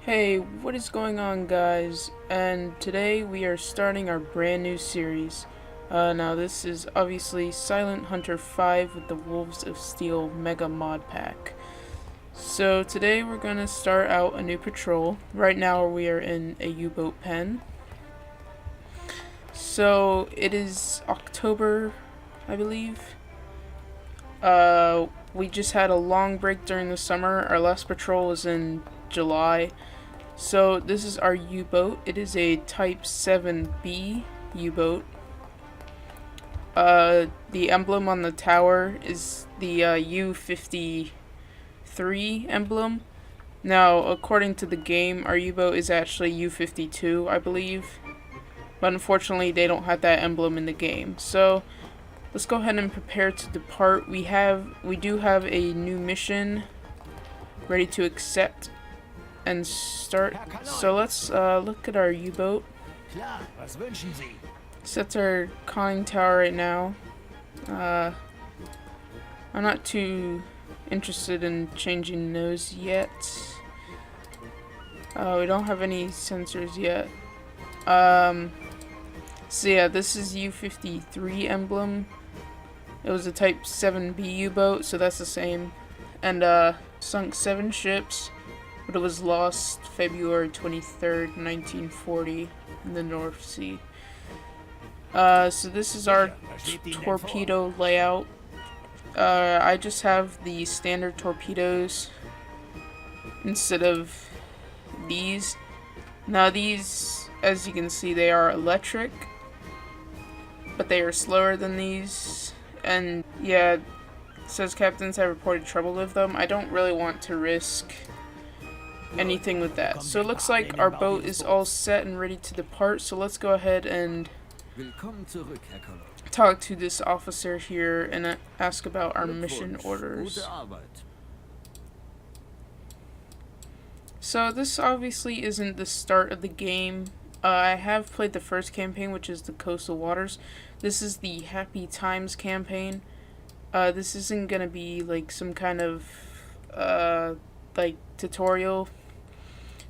Hey, what is going on, guys? And today we are starting our brand new series. Now this is obviously Silent Hunter 5 with the Wolves of Steel Mega Mod Pack. So today we're going to start out a new patrol. Right now we are in a U-boat pen. So it is October, I believe. We just had a long break during the summer. Our last patrol was in July. So this is our U-boat. It is a Type 7B U-boat. The emblem on the tower is the U-53 emblem. Now, according to the game, our U-boat is actually U-52, I believe. But unfortunately, they don't have that emblem in the game. So let's go ahead and prepare to depart. We do have a new mission ready to accept and start. So let's look at our U-boat. That's our conning tower right now. I'm not too interested in changing those yet. We don't have any sensors yet. So yeah, this is U-53 emblem. It was a Type 7B U-boat, so that's the same. And sunk 7 ships. But it was lost February 23rd, 1940 in the North Sea. So this is our torpedo layout. I just have the standard torpedoes instead of these. Now these, as you can see, they are electric, but they are slower than these. And yeah, it says captains have reported trouble with them. I don't really want to risk anything with that. So it looks like our boat is all set and ready to depart, so let's go ahead and talk to this officer here and ask about our mission orders. So this obviously isn't the start of the game. I have played the first campaign, which is the Coastal Waters. This is the Happy Times campaign. This isn't gonna be like some kind of like tutorial,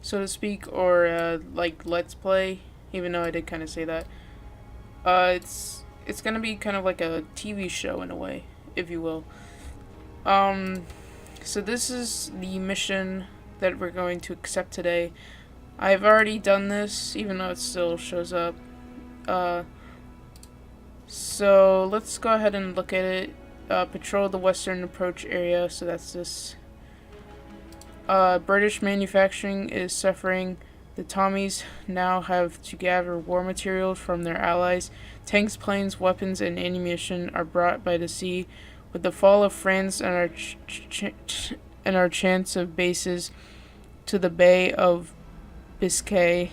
so to speak, or like let's play, even though I did kind of say that. It's gonna be kind of like a TV show in a way, if you will. So this is the mission that we're going to accept today. I've already done this, even though it still shows up. So let's go ahead and look at it. Patrol the western approach area, so that's this. British manufacturing is suffering. The Tommies now have to gather war materials from their allies. Tanks, planes, weapons, and ammunition are brought by the sea. With the fall of France and our chance of bases to the Bay of Biscay,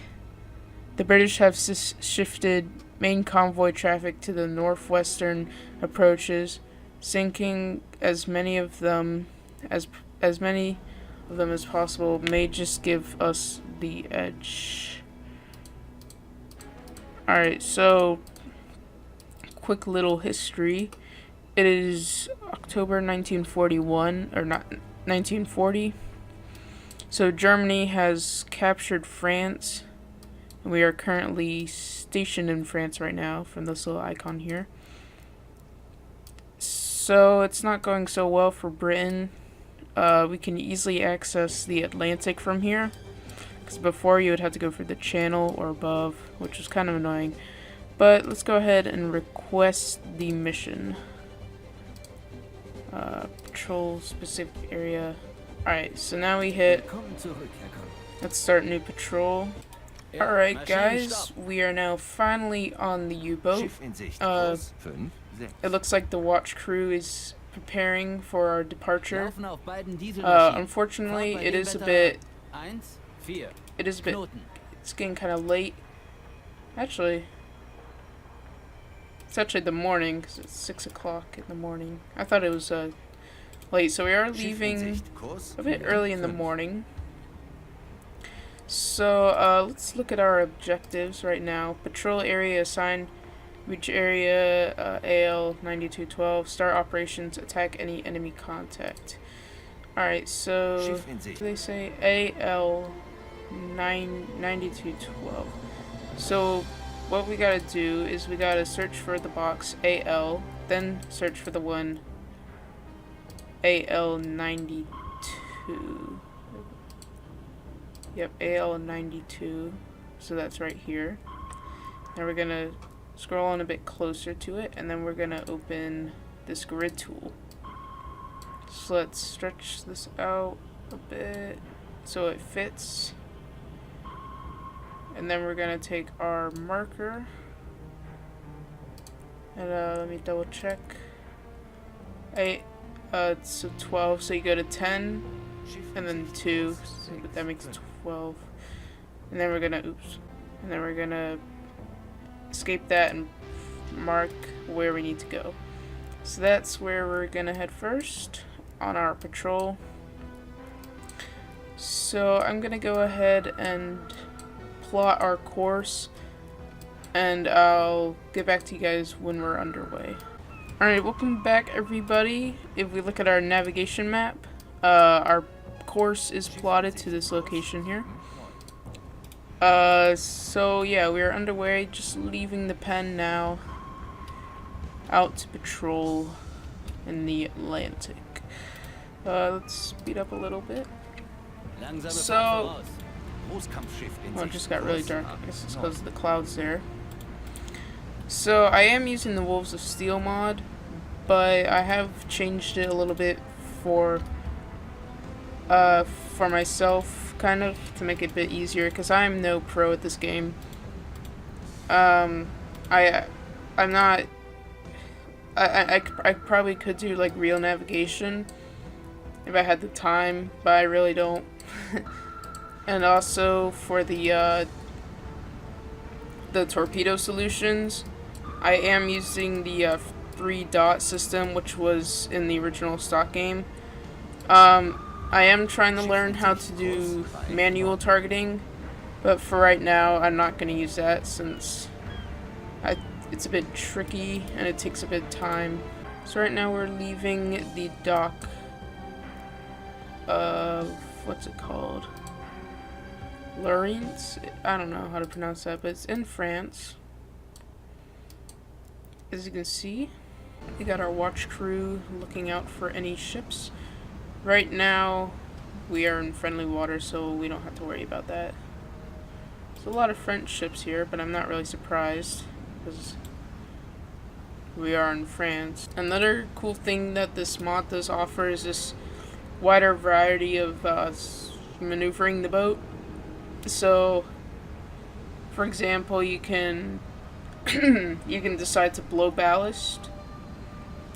the British have shifted main convoy traffic to the northwestern approaches, sinking as many of them as possible may just give us the edge. Alright, so quick little history. It is October 1941, or not 1940. So Germany has captured France, and we are currently stationed in France right now from this little icon here. So it's not going so well for Britain. We can easily access the Atlantic from here, because before you would have to go for the channel or above, which is kind of annoying. But let's go ahead and request the mission. Patrol specific area. Alright, so now we hit, let's start new patrol. Alright guys, we are now finally on the U-boat. It looks like the watch crew is preparing for our departure. Unfortunately, it's getting kind of late. Actually, it's actually the morning, because it's 6 o'clock in the morning. I thought it was late, so we are leaving a bit early in the morning. So let's look at our objectives right now. Patrol area assigned. Reach area AL 9212. Start operations. Attack any enemy contact. Alright, so they say AL 9212. So what we gotta do is we gotta search for the box AL, then search for the one AL92. Yep, AL92. So that's right here. Now we're gonna scroll on a bit closer to it, and then we're gonna open this grid tool. So let's stretch this out a bit so it fits. And then we're gonna take our marker and let me double check. It's 12, so you go to 10 and then 2, so that makes 12. And then we're gonna escape that and mark where we need to go. So that's where we're gonna head first on our patrol. So I'm gonna go ahead and plot our course, and I'll get back to you guys when we're underway. Alright, welcome back everybody. If we look at our navigation map, our course is plotted to this location here. So yeah, we are underway, just leaving the pen now, out to patrol in the Atlantic. Let's speed up a little bit. So, well, it just got really dark. I guess it's because of the clouds there. So I am using the Wolves of Steel mod, but I have changed it a little bit for myself, kind of, to make it a bit easier, because I'm no pro at this game. I'm not. I probably could do like real navigation if I had the time, but I really don't. And also for the torpedo solutions, I am using the 3-dot system, which was in the original stock game. I am trying to learn how to do manual targeting, but for right now I'm not going to use that since it's a bit tricky and it takes a bit of time. So right now we're leaving the dock of, what's it called? Lorient? I don't know how to pronounce that, but it's in France. As you can see, we got our watch crew looking out for any ships. Right now, we are in friendly water, so we don't have to worry about that. There's a lot of French ships here, but I'm not really surprised, because we are in France. Another cool thing that this mod does offer is this wider variety of maneuvering the boat. So, for example, you can you can decide to blow ballast,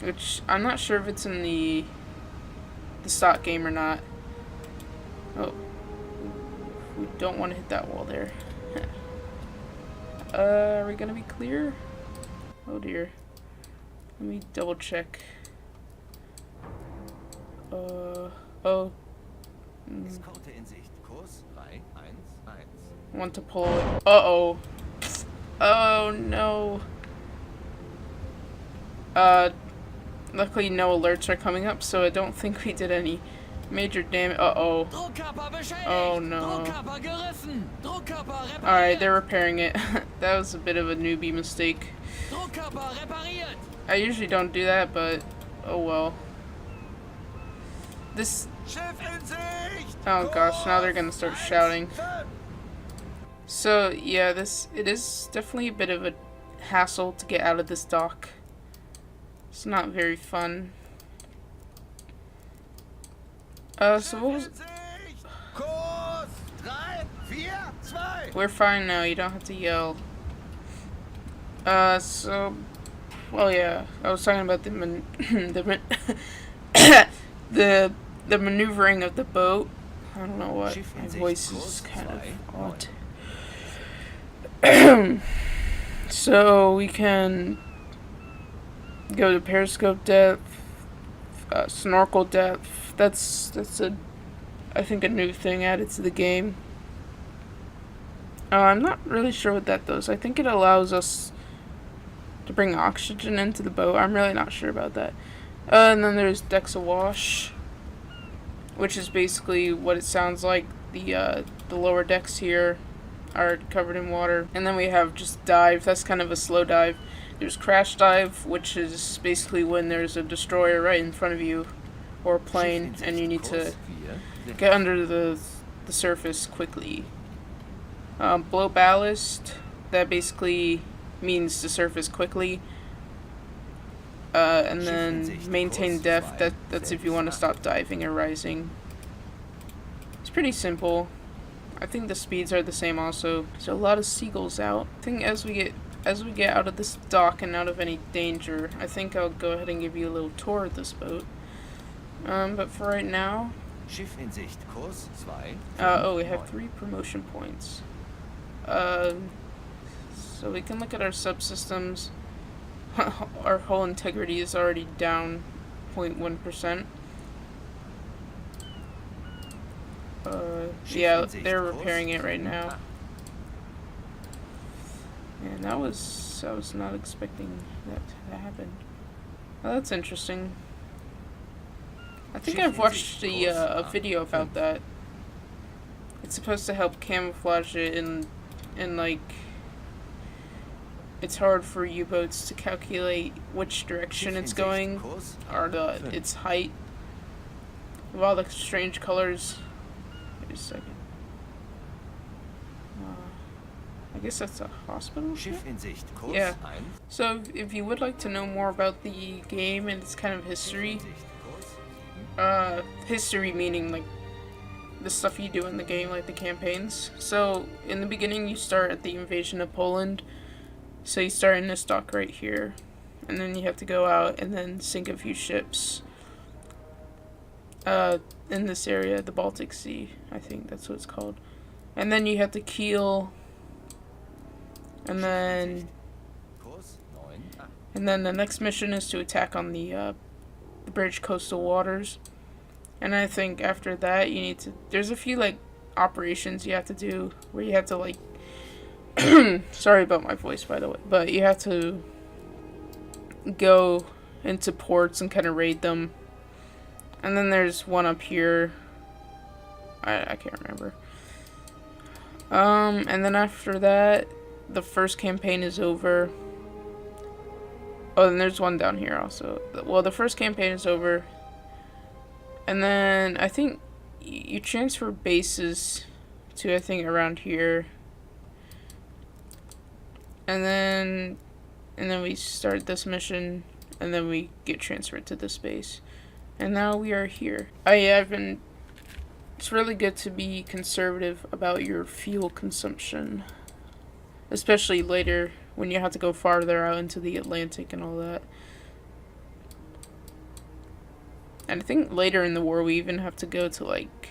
which I'm not sure if it's in the stock game or not. Oh, we don't want to hit that wall there. Are we gonna be clear? Oh dear. Let me double check. Oh. Want to pull it. Uh-oh. Oh no. Luckily no alerts are coming up, so I don't think we did any major damage. Uh-oh. Oh no. Alright, they're repairing it. That was a bit of a newbie mistake. I usually don't do that, but oh well. This... Oh gosh, now they're gonna start shouting. So yeah, it is definitely a bit of a hassle to get out of this dock. It's not very fun. So what was... We're fine now, you don't have to yell. So... Well, yeah, I was talking about the the maneuvering of the boat. I don't know what, my voice is kind of odd. So we can go to periscope depth, snorkel depth. That's I think a new thing added to the game. I'm not really sure what that does. I think it allows us to bring oxygen into the boat. I'm really not sure about that. And then there's decks awash, which is basically what it sounds like. the lower decks here are covered in water. And then we have just dive. That's kind of a slow dive. There's crash dive, which is basically when there's a destroyer right in front of you, or a plane, and you need to get under the surface quickly. Blow ballast, that basically means to surface quickly. And then maintain depth, that's if you want to stop diving or rising. It's pretty simple. I think the speeds are the same also. There's a lot of seagulls out. I think as we get out of this dock and out of any danger, I think I'll go ahead and give you a little tour of this boat. But for right now, oh, we have 3 promotion points. So we can look at our subsystems. Our hull integrity is already down 0.1%. Yeah, they're repairing it right now. And I was not expecting that to happen. Well, that's interesting. I think I've watched a video about that. It's supposed to help camouflage it in like, it's hard for U-boats to calculate which direction it's going, or its height. With all the strange colors. Wait a second. I guess that's a hospital ship? Yeah. So if you would like to know more about the game and its kind of history, history meaning like the stuff you do in the game, like the campaigns. So in the beginning you start at the invasion of Poland. So you start in this dock right here, and then you have to go out and then sink a few ships in this area, the Baltic Sea, I think that's what it's called. And then you have to keel, and then the next mission is to attack on the British coastal waters. And I think after that you need to, there's a few like operations you have to do where you have to like sorry about my voice, by the way, but you have to go into ports and kind of raid them. And then there's one up here, I can't remember. And then after that, the first campaign is over. Oh, and there's one down here also. Well, the first campaign is over. And then I think you transfer bases to, I think, around here. And then we start this mission, and then we get transferred to this base. And now we are here. It's really good to be conservative about your fuel consumption. Especially later, when you have to go farther out into the Atlantic and all that. And I think later in the war we even have to go to, like,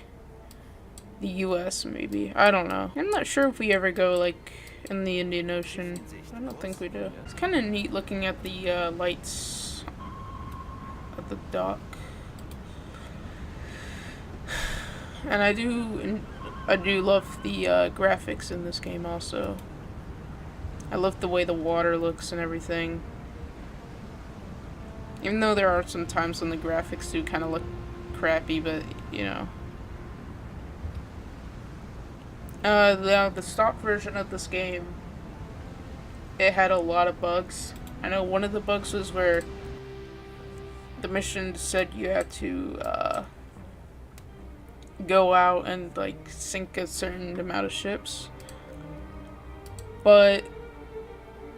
the US, maybe. I don't know. I'm not sure if we ever go, like, in the Indian Ocean. I don't think we do. It's kind of neat looking at the lights at the dock. And I do love the graphics in this game also. I love the way the water looks and everything. Even though there are some times when the graphics do kind of look crappy, but you know. The stock version of this game, it had a lot of bugs. I know one of the bugs was where the mission said you had to go out and like sink a certain amount of ships, but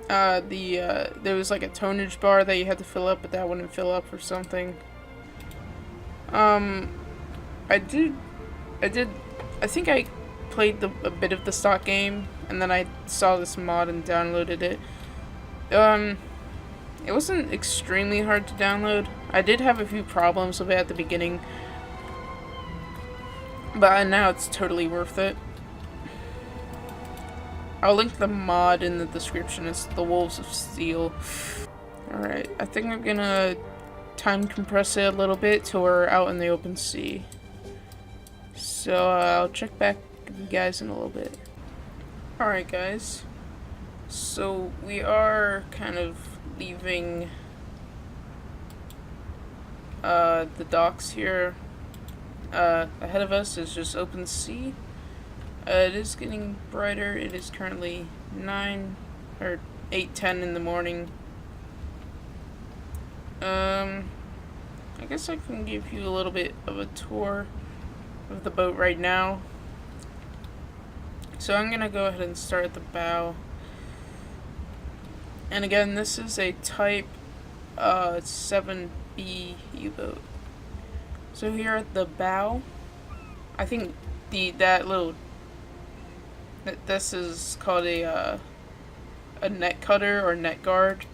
there was like a tonnage bar that you had to fill up, but that wouldn't fill up or something. I think I played a bit of the stock game, and then I saw this mod and downloaded it. It wasn't extremely hard to download. I did have a few problems with it at the beginning, but now it's totally worth it. I'll link the mod in the description. It's the Wolves of Steel. Alright, I think I'm gonna time compress it a little bit till we're out in the open sea. So I'll check back with you guys in a little bit. Alright guys, so we are kind of leaving the docks here. Ahead of us is just open sea. It is getting brighter. It is currently 9 or 8:10 in the morning. I guess I can give you a little bit of a tour of the boat right now. So I'm gonna go ahead and start at the bow. And again, this is a type 7B U-boat. So here at the bow, I think this is called a net cutter or net guard,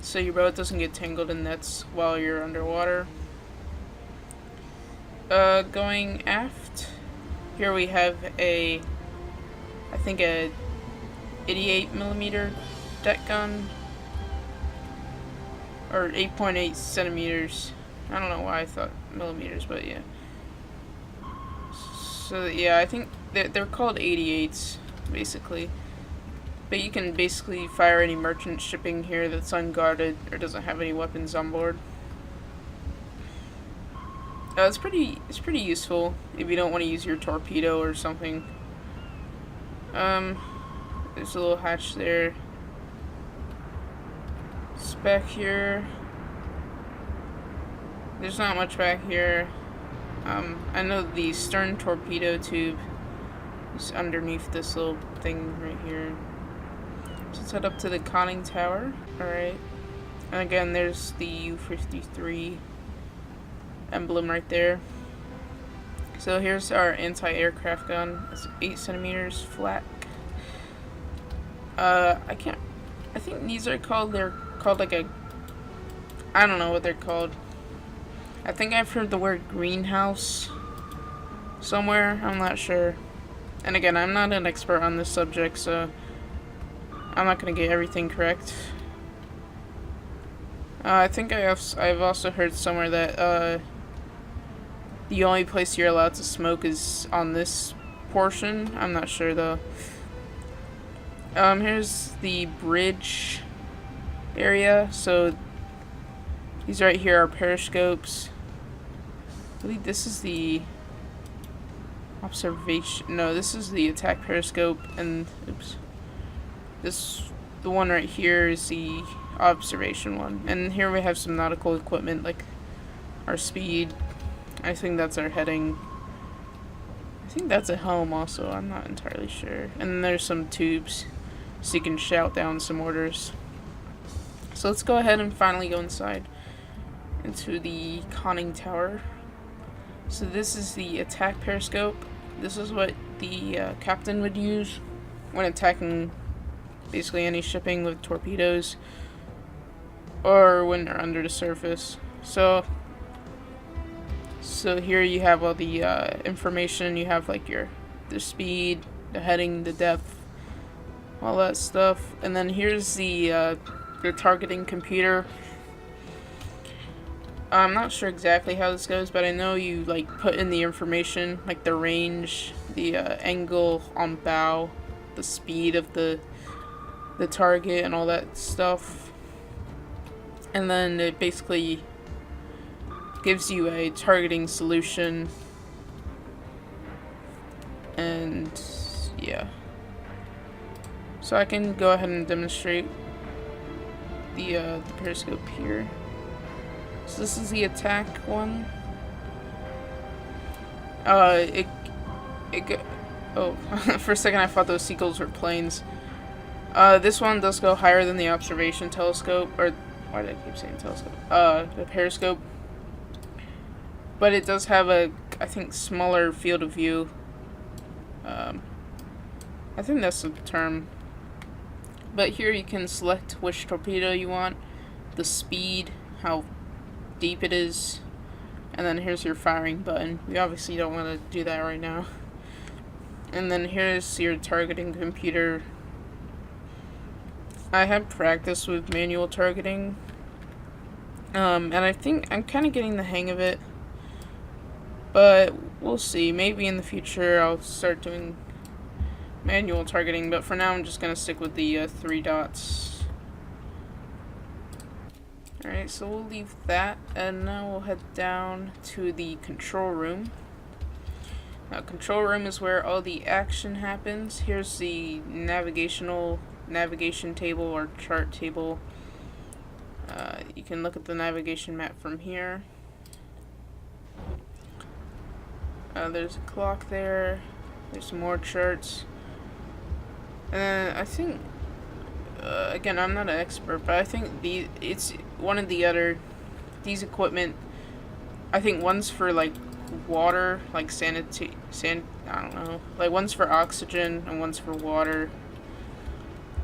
so your boat doesn't get tangled in nets while you're underwater. Going aft, here we have I think a 88mm deck gun, or 8.8 centimeters. I don't know why I thought millimeters, but yeah. So yeah, I think they're called 88s, basically. But you can basically fire any merchant shipping here that's unguarded or doesn't have any weapons on board. It's pretty useful if you don't want to use your torpedo or something. There's a little hatch there. It's back here. There's not much back here. I know the stern torpedo tube is underneath this little thing right here. So let's head up to the conning tower. Alright. And again, there's the U-53 emblem right there. So here's our anti-aircraft gun. It's 8 centimeters flat. I think these are they're called like I don't know what they're called. I think I've heard the word greenhouse somewhere. I'm not sure. And again, I'm not an expert on this subject, so I'm not going to get everything correct. I think I've also heard somewhere that the only place you're allowed to smoke is on this portion. I'm not sure though. Here's the bridge area. So these right here are periscopes. I believe this is the observation. No, this is the attack periscope, and the one right here is the observation one. And here we have some nautical equipment like our speed. I think that's our heading. I think that's a helm also. I'm not entirely sure. And then there's some tubes so you can shout down some orders. So let's go ahead and finally go inside into the conning tower. So this is the attack periscope. This is what the captain would use when attacking basically any shipping with torpedoes or when they're under the surface. So here you have all the information. You have like the speed, the heading, the depth, all that stuff. And then here's the targeting computer. I'm not sure exactly how this goes, but I know you like put in the information, like the range, the angle on bow, the speed of the target, and all that stuff. And then it basically gives you a targeting solution. And yeah. So I can go ahead and demonstrate the periscope here. So this is the attack one. Oh, for a second I thought those seagulls were planes. This one does go higher than the observation telescope, or why did I keep saying telescope? The periscope. But it does have I think, smaller field of view. I think that's the term. But here you can select which torpedo you want, the speed, how deep it is, and then here's your firing button. We obviously don't want to do that right now. And then here's your targeting computer. I have practiced with manual targeting, and I think I'm kind of getting the hang of it, but we'll see. Maybe in the future I'll start doing manual targeting, but for now I'm just gonna stick with the 3 dots. Alright, so we'll leave that, and now we'll head down to the control room. Control room is where all the action happens. Here's the navigation table or chart table. You can look at the navigation map from here. There's a clock there. There's some more charts. I think, again, I'm not an expert, but I think it's one of the other, these equipment, I think one's for like water, like I don't know, like one's for oxygen and one's for water.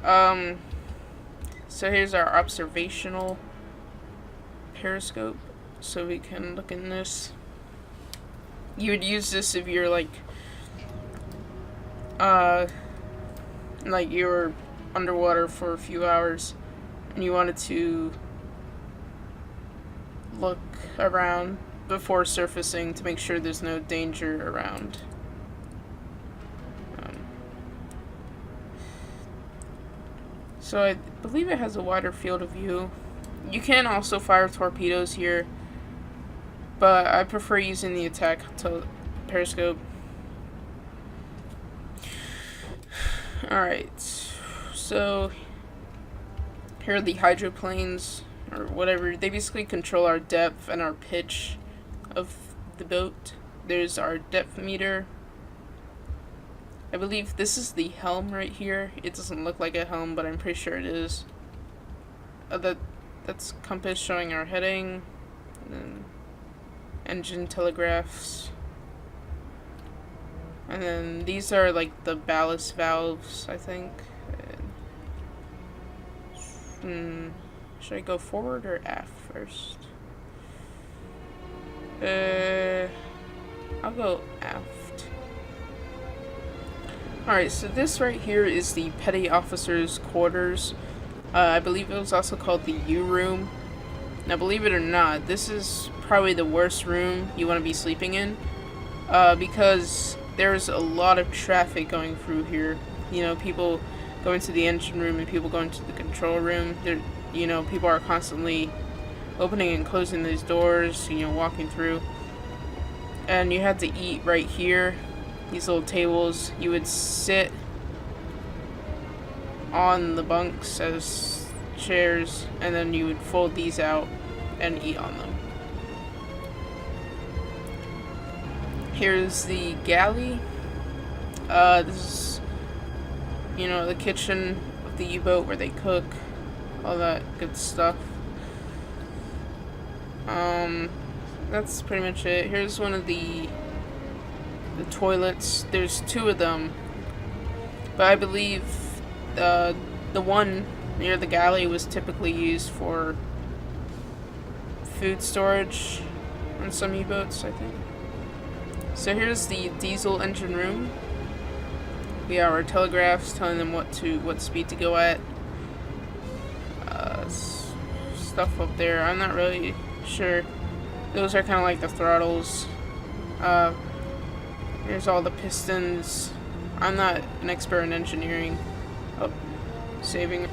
So here's our observational periscope, so we can look in this. You would use this if you're like you're underwater for a few hours and you wanted to look around before surfacing to make sure there's no danger around. So I believe it has a wider field of view. You can also fire torpedoes here, but I prefer using the attack periscope. Alright, so here are the hydroplanes, or whatever. They basically control our depth and our pitch of the boat. There's our depth meter. I believe this is the helm right here. It doesn't look like a helm, but I'm pretty sure it is. That's compass showing our heading. And then engine telegraphs. And then these are like the ballast valves, I think. Should I go forward or aft first? I'll go aft. Alright, so this right here is the petty officer's quarters. I believe it was also called the U room. Now, believe it or not, this is probably the worst room you want to be sleeping in, because there's a lot of traffic going through here. You know, people go into the engine room and people go into the control room. You know, people are constantly opening and closing these doors, you know, walking through. And you had to eat right here. These little tables, you would sit on the bunks as chairs, and then you would fold these out and eat on them. Here's the galley. This is, you know, the kitchen of the U-boat where they cook, all that good stuff. That's pretty much it. Here's one of the toilets. There's two of them, but I believe the one near the galley was typically used for food storage on some U-boats, I think. So here's the diesel engine room. We have our telegraphs telling them what speed to go at. Stuff up there, I'm not really sure. Those are kind of like the throttles. Here's all the pistons. I'm not an expert in engineering. Oh, saving.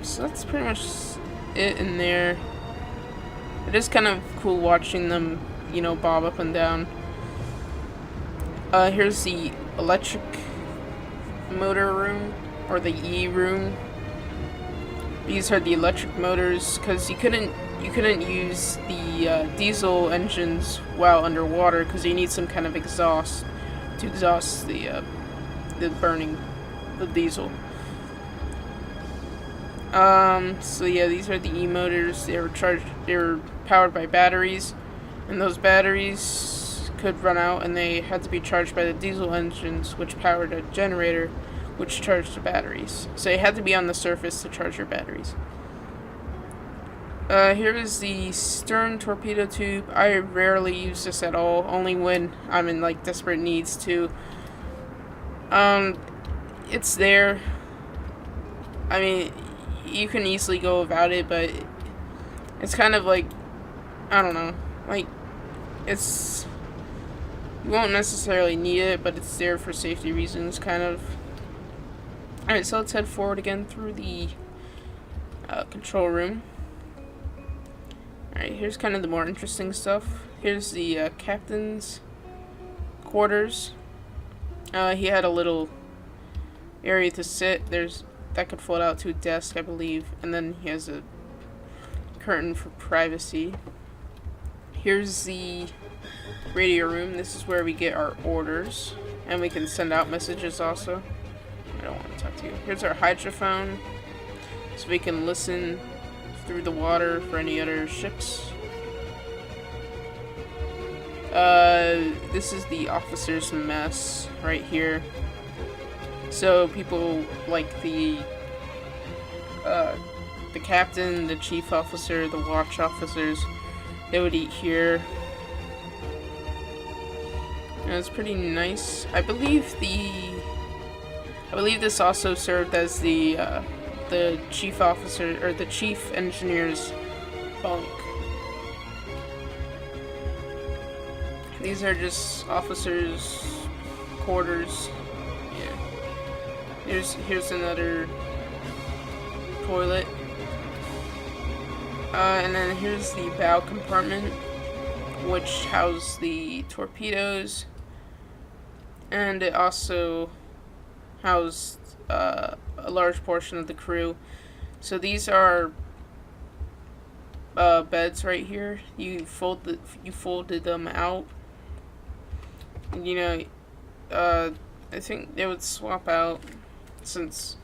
So that's pretty much it in there. It is kind of cool watching them, you know, bob up and down. Here's the electric motor room, or the E room. These are the electric motors, because you couldn't use the diesel engines while underwater, because you need some kind of exhaust to exhaust the burning the diesel. So yeah, these are the E motors. They were powered by batteries, and those batteries could run out, and they had to be charged by the diesel engines, which powered a generator, which charged the batteries. So you had to be on the surface to charge your batteries. Here is the stern torpedo tube. I rarely use this at all, only when I'm in like desperate needs to. It's there. I mean, you can easily go without it, but it's kind of like, I don't know, like, it's, you won't necessarily need it, but it's there for safety reasons, kind of. Alright, so let's head forward again through the control room. Alright, here's kind of the more interesting stuff. Here's the captain's quarters. He had a little area to sit. That could fold out to a desk, I believe. And then he has a curtain for privacy. Here's the radio room. This is where we get our orders. And we can send out messages also. I don't want to talk to you. Here's our hydrophone. So we can listen through the water for any other ships. This is the officer's mess right here. So people like the captain, the chief officer, the watch officers, they would eat here. And it's pretty nice. I believe this also served as the chief officer or the chief engineer's bunk. These are just officers' quarters. Yeah. Here's another toilet. And then here's the bow compartment, which houses the torpedoes, and it also housed a large portion of the crew. So these are beds right here. You folded them out. You know, I think they would swap out since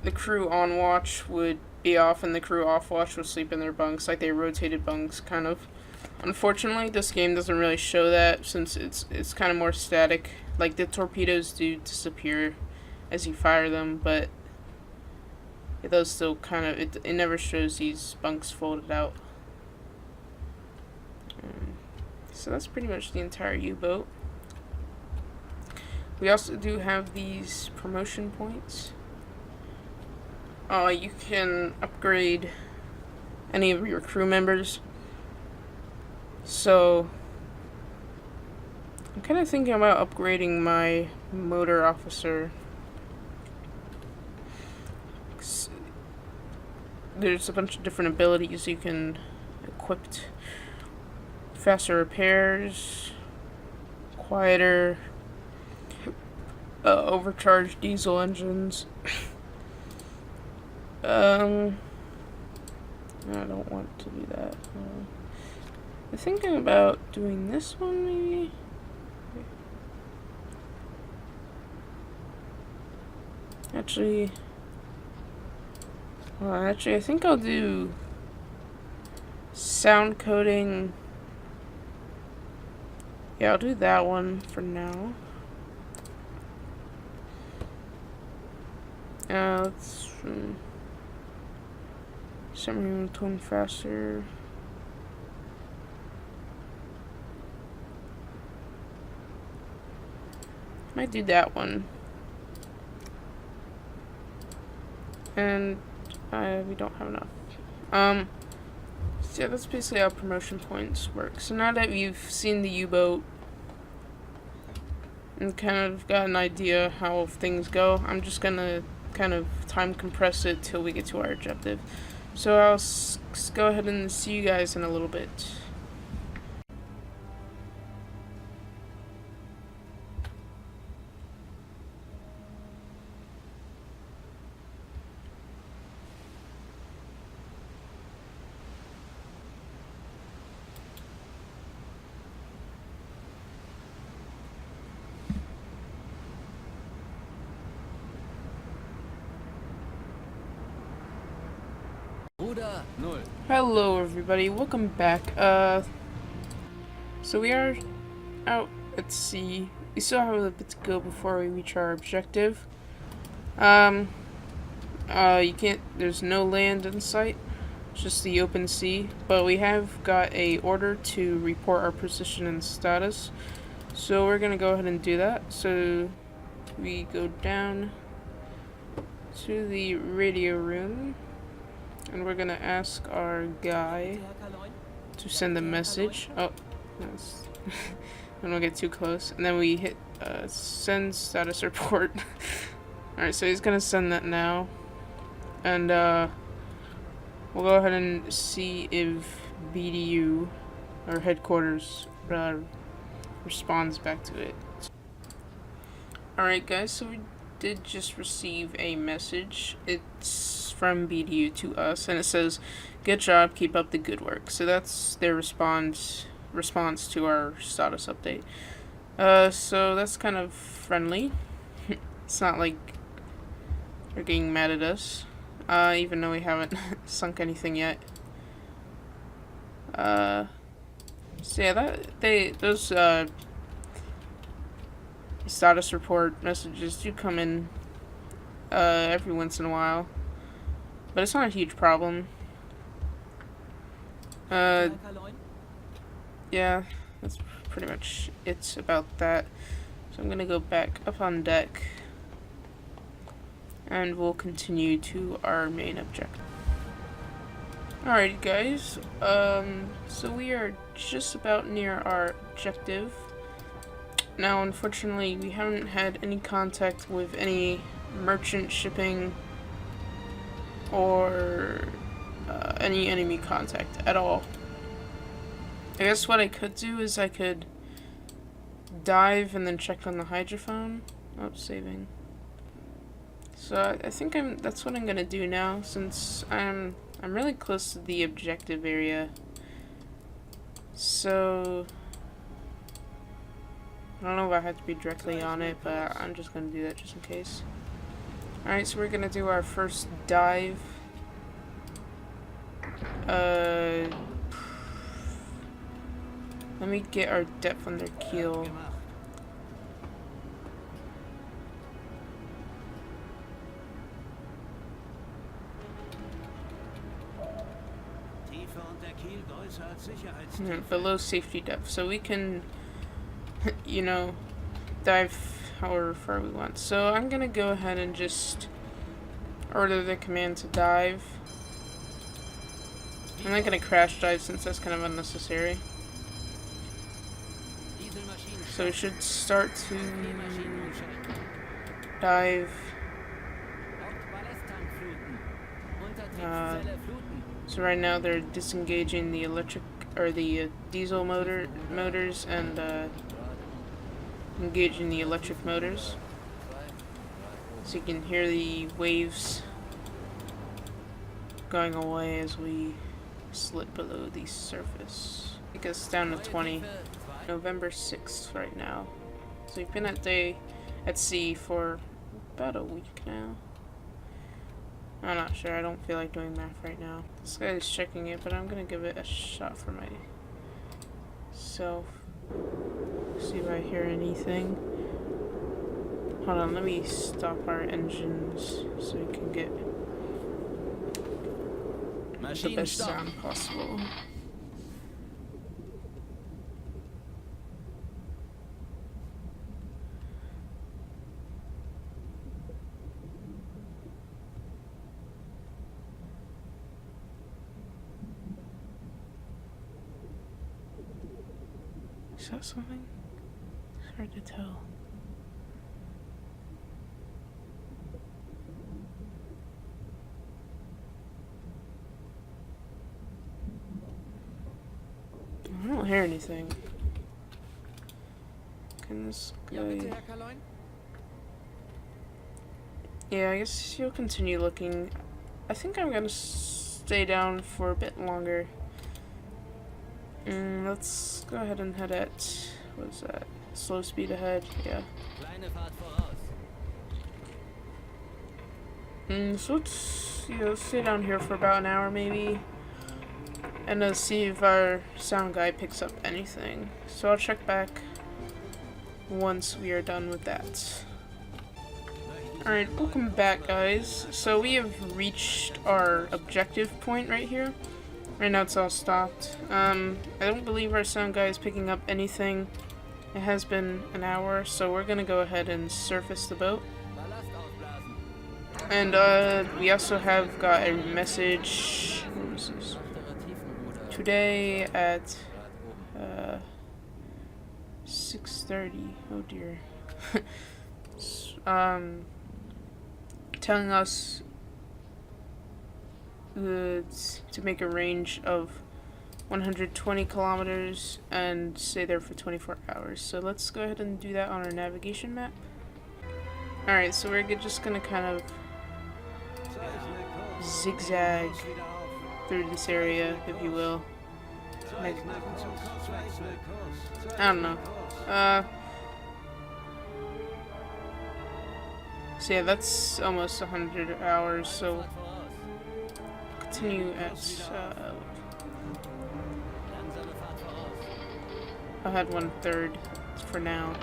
the crew on watch would be off and the crew off watch would sleep in their bunks, like they rotated bunks, kind of. Unfortunately, this game doesn't really show that since it's kind of more static. Like the torpedoes do disappear as you fire them, but it does still kind of it never shows these bunks folded out. So that's pretty much the entire U-boat. We also do have these promotion points. You can upgrade any of your crew members. So I'm kind of thinking about upgrading my motor officer. There's a bunch of different abilities you can equip. Faster repairs, quieter, overcharged diesel engines. I don't want to do that. I'm thinking about doing this one, maybe? Actually, I think I'll do sound coding. Yeah, I'll do that one for now. Let's submarine tone faster. Might do that one. And we don't have enough. So yeah, that's basically how promotion points work. So now that you've seen the U-boat and kind of got an idea how things go, I'm just gonna kind of time compress it till we get to our objective. So I'll go ahead and see you guys in a little bit. Hello everybody, welcome back. So we are out at sea. We still have a little bit to go before we reach our objective. There's no land in sight, just the open sea, but we have got a order to report our position and status. So we're gonna go ahead and do that. So we go down to the radio room. And we're gonna ask our guy to send a message. Oh, yes. I don't get too close. And then we hit send status report. Alright, so he's gonna send that now. And we'll go ahead and see if BDU, or headquarters, responds back to it. Alright guys, so we did just receive a message. It's from BDU to us, and it says, "Good job, keep up the good work." So that's their response to our status update. So that's kind of friendly. It's not like they're getting mad at us, even though we haven't sunk anything yet. So yeah, those status report messages do come in every once in a while, but it's not a huge problem. Yeah, that's pretty much it about that. So I'm gonna go back up on deck, and we'll continue to our main objective. Alright guys, so we are just about near our objective. Now unfortunately we haven't had any contact with any merchant shipping or any enemy contact at all. I guess what I could do is I could dive and then check on the hydrophone. Oh, saving. So I think that's what I'm gonna do now, since I'm really close to the objective area. So I don't know if I have to be directly on it, but I'm just gonna do that just in case. Alright, so we're gonna do our first dive. Let me get our depth on their keel. Below safety depth, so we can, you know, dive however far we want. So I'm gonna go ahead and just order the command to dive. I'm not gonna crash dive since that's kind of unnecessary. So we should start to dive. So right now they're disengaging the electric or the diesel motors and engaging the electric motors. So you can hear the waves going away as we slip below the surface. Take us down to 20. November 6th right now. So we've been at sea for about a week now. I'm not sure, I don't feel like doing math right now. This guy is checking it, but I'm gonna give it a shot for myself. See if I hear anything. Hold on, let me stop our engines so we can get the best sound possible. Is that something? It's hard to tell. I don't hear anything. Can this guy... Yeah, I guess you'll continue looking. I think I'm gonna stay down for a bit longer. Let's go ahead and head at, what is that? Slow speed ahead, yeah. So let's, stay down here for about an hour maybe. And see if our sound guy picks up anything. So I'll check back once we are done with that. Alright, welcome back guys. So we have reached our objective point right here. Right now it's all stopped. I don't believe our sound guy is picking up anything. It has been an hour, so we're gonna go ahead and surface the boat. And we also have got a message. What was this? Today at 6:30. Oh dear. telling us to make a range of 120 kilometers and stay there for 24 hours. So let's go ahead and do that on our navigation map. Alright, so we're just gonna kind of zigzag through this area, if you will. I don't know. So yeah, that's almost 100 hours, so continue at, I'll have 1/3 for now.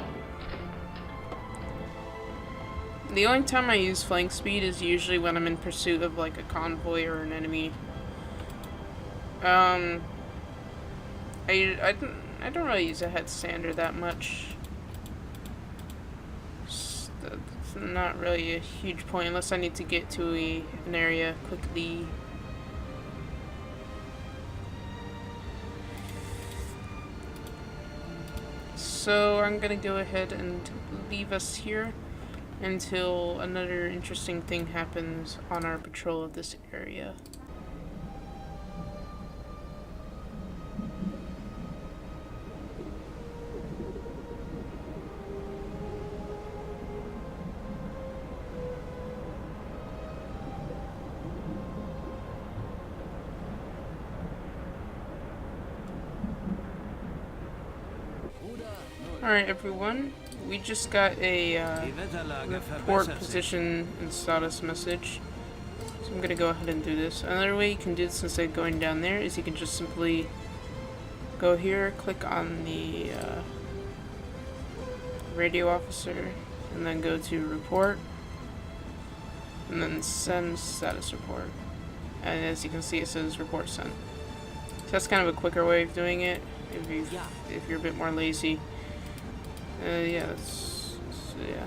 The only time I use flank speed is usually when I'm in pursuit of like a convoy or an enemy. I don't really use a head sander that much. That's not really a huge point unless I need to get to an area quickly. So I'm gonna go ahead and leave us here until another interesting thing happens on our patrol of this area. Alright everyone, we just got a report position and status message. So I'm gonna go ahead and do this. Another way you can do this instead of going down there is you can just simply go here, click on the radio officer, and then go to report, and then send status report. And as you can see, it says report sent. So that's kind of a quicker way of doing it if you're a bit more lazy.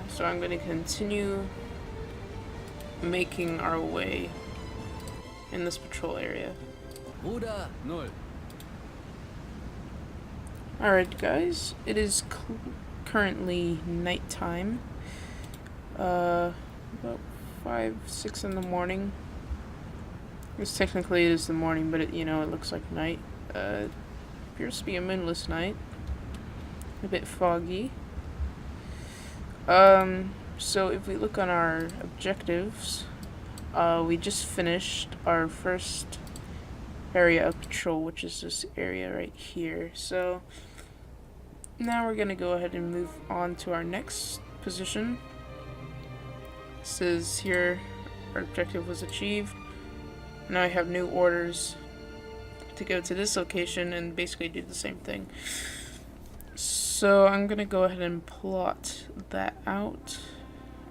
So I'm going to continue making our way in this patrol area. Alright guys, it is currently nighttime. About 5, 6 in the morning. Because technically it is the morning, but it looks like night. Appears to be a moonless night. A bit foggy. So if we look on our objectives, we just finished our first area of patrol, which is this area right here. So now we're gonna go ahead and move on to our next position. It says here our objective was achieved. Now I have new orders to go to this location and basically do the same thing. So I'm gonna go ahead and plot that out,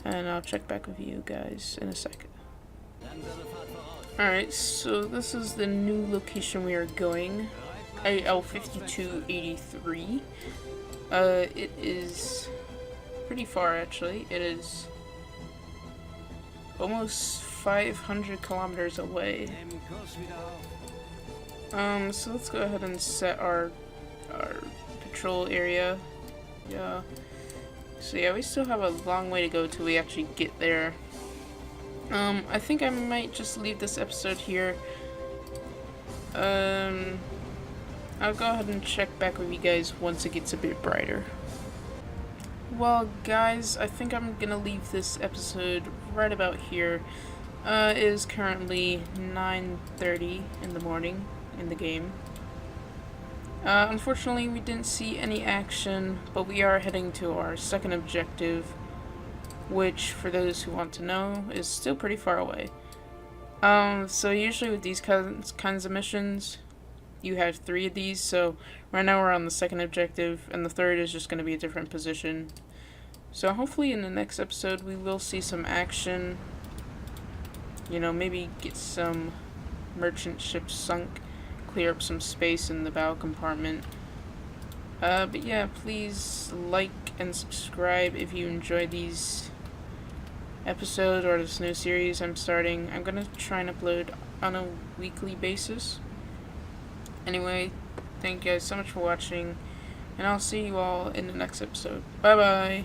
and I'll check back with you guys in a second. Alright, so this is the new location we are going. AL 5283. It is pretty far actually. It is almost 500 kilometers away. So let's go ahead and set our patrol area. Yeah. So yeah, we still have a long way to go till we actually get there. I think I might just leave this episode here. I'll go ahead and check back with you guys once it gets a bit brighter. Well guys, I think I'm gonna leave this episode right about here. It is currently 9:30 in the morning in the game. Unfortunately, we didn't see any action, but we are heading to our second objective, which, for those who want to know, is still pretty far away. So usually with these kinds of missions, you have 3 of these, so right now we're on the second objective, and the third is just going to be a different position. So hopefully in the next episode we will see some action, maybe get some merchant ships sunk, clear up some space in the bow compartment. But yeah, please like and subscribe if you enjoy these episodes or this new series I'm starting. I'm gonna try and upload on a weekly basis. Anyway, thank you guys so much for watching, and I'll see you all in the next episode. Bye bye!